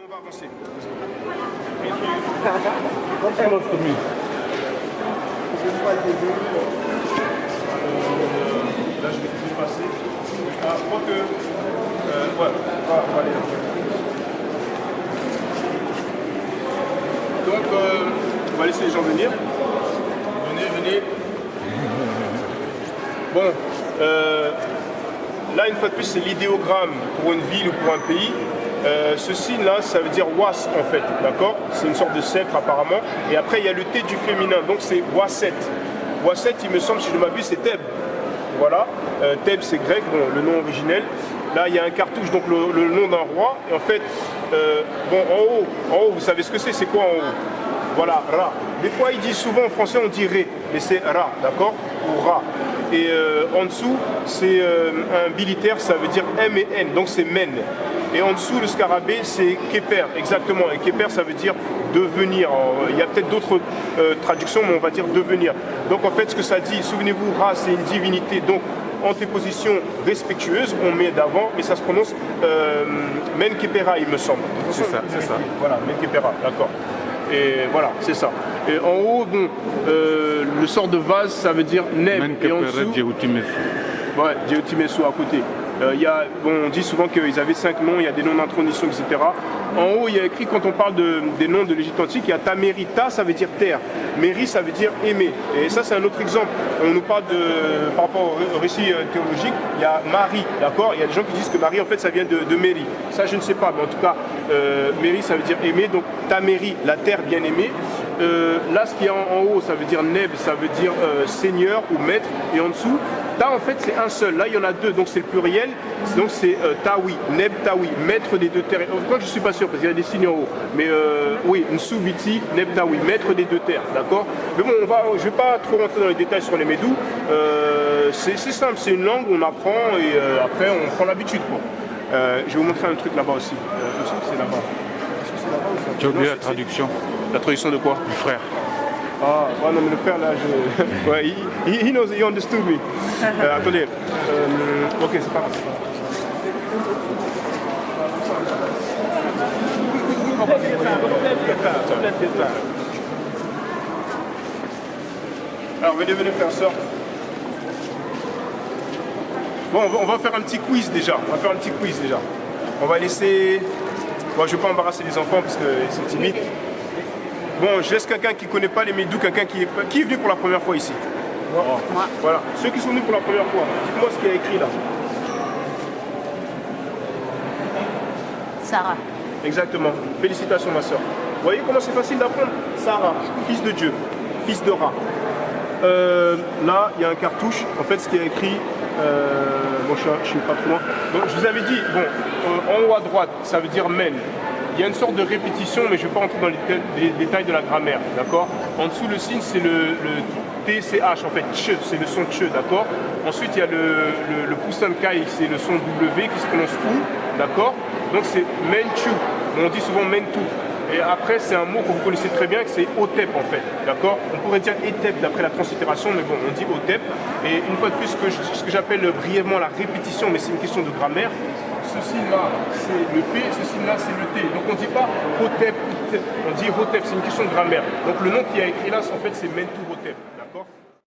on va avancer. Là, je vais te passer. Ah, je crois que... ouais, on va aller là. Donc, on va laisser les gens venir. Venez. Bon, là, une fois de plus, c'est l'idéogramme pour une ville ou pour un pays. Ce signe-là, ça veut dire was en fait, d'accord? C'est une sorte de sceptre apparemment. Et après, il y a le T du féminin, donc c'est waset. Waset, il me semble, si je ne m'abuse, c'est Thèbes. Voilà, Thèbes c'est grec, bon, le nom originel. Là, il y a un cartouche, donc le nom d'un roi. Et en fait, bon, en haut, vous savez ce que c'est quoi en haut? Voilà, Ra. Des fois, ils disent souvent en français, on dit Ré, mais c'est Ra, d'accord? Ou Ra. Et en dessous, c'est un bilitaire, ça veut dire M et N, donc c'est Men. Et en dessous, le scarabée, c'est Keper, exactement. Et Keper, ça veut dire devenir. Il y a peut-être d'autres traductions, mais on va dire devenir. Donc en fait, ce que ça dit, souvenez-vous, Ra, c'est une divinité. Donc, antéposition respectueuse, on met d'avant, mais ça se prononce Men Kepera, il me semble. C'est ça. Voilà, Men Kepera, d'accord. Et voilà, c'est ça. Et en haut, bon, le sort de vase, ça veut dire Neb. Et en dessous, ouais, Djeotimesu à côté. Bon, on dit souvent qu'ils avaient 5 noms, il y a des noms d'intronition, etc. En haut, il y a écrit, quand on parle des noms de l'Égypte antique, il y a Tamerita, ça veut dire terre. Méri, ça veut dire aimer. Et ça, c'est un autre exemple. On nous parle par rapport au récit théologique, il y a Marie, d'accord? Il y a des gens qui disent que Marie, en fait, ça vient de Méri. Ça, je ne sais pas, mais en tout cas, Méri, ça veut dire aimer. Donc, Taméri, la terre bien aimée. Là, ce qu'il y a en haut, ça veut dire Neb, ça veut dire seigneur ou maître. Et en dessous, Ta, en fait, c'est un seul. Là, il y en a deux, donc c'est le pluriel. Donc, c'est Tawi, Neb Tawi, maître des deux terres. Pourquoi je ne suis pas sûr, parce qu'il y a des signes en haut. Mais oui, Nsubiti, Neb Tawi, maître des deux terres, d'accord? Mais bon, je ne vais pas trop rentrer dans les détails sur les Médous. C'est simple, c'est une langue, on apprend et après, on prend l'habitude, quoi. Je vais vous montrer un truc là-bas aussi. Je me semble que c'est là-bas. Est-ce que c'est là-bas ou ça? Tu as oublié la traduction. La traduction de quoi? Du frère. Ah, ouais, non, mais le frère là, ouais, he knows, he understood me. Attendez, ok, c'est pas grave. Alors, venez faire ça. Bon, on va faire un petit quiz déjà. On va laisser... Bon, je ne vais pas embarrasser les enfants parce qu'ils sont timides. Bon, je laisse quelqu'un qui ne connaît pas les Médous, quelqu'un qui est venu pour la première fois ici. Moi. Voilà, ceux qui sont venus pour la première fois, dites-moi ce qu'il y a écrit là. Sarah. Exactement. Félicitations ma soeur. Vous voyez comment c'est facile d'apprendre? Sarah, fils de Dieu, fils de Ra. Là, il y a un cartouche. En fait, ce qui est écrit, bon, je ne suis pas trop loin. Donc, je vous avais dit, bon, en haut à droite, ça veut dire men. Il y a une sorte de répétition, mais je ne vais pas rentrer dans les détails de la grammaire, d'accord? En dessous, le signe, c'est le TCH, en fait, ch, c'est le son ch, d'accord? Ensuite, il y a le poussin kai, c'est le son W qui se prononce ou, d'accord? Donc, c'est menchu, on dit souvent mentu. Et après, c'est un mot que vous connaissez très bien, que c'est otep, en fait, d'accord? On pourrait dire etep d'après la translittération, mais bon, on dit otep. Et une fois de plus, ce que j'appelle brièvement la répétition, mais c'est une question de grammaire. Ce signe-là, c'est le P, ce signe-là, c'est le T. Donc on ne dit pas Hotep, on dit Hotep, c'est une question de grammaire. Donc le nom qui a écrit là, en fait, c'est Mentu Hotep, d'accord?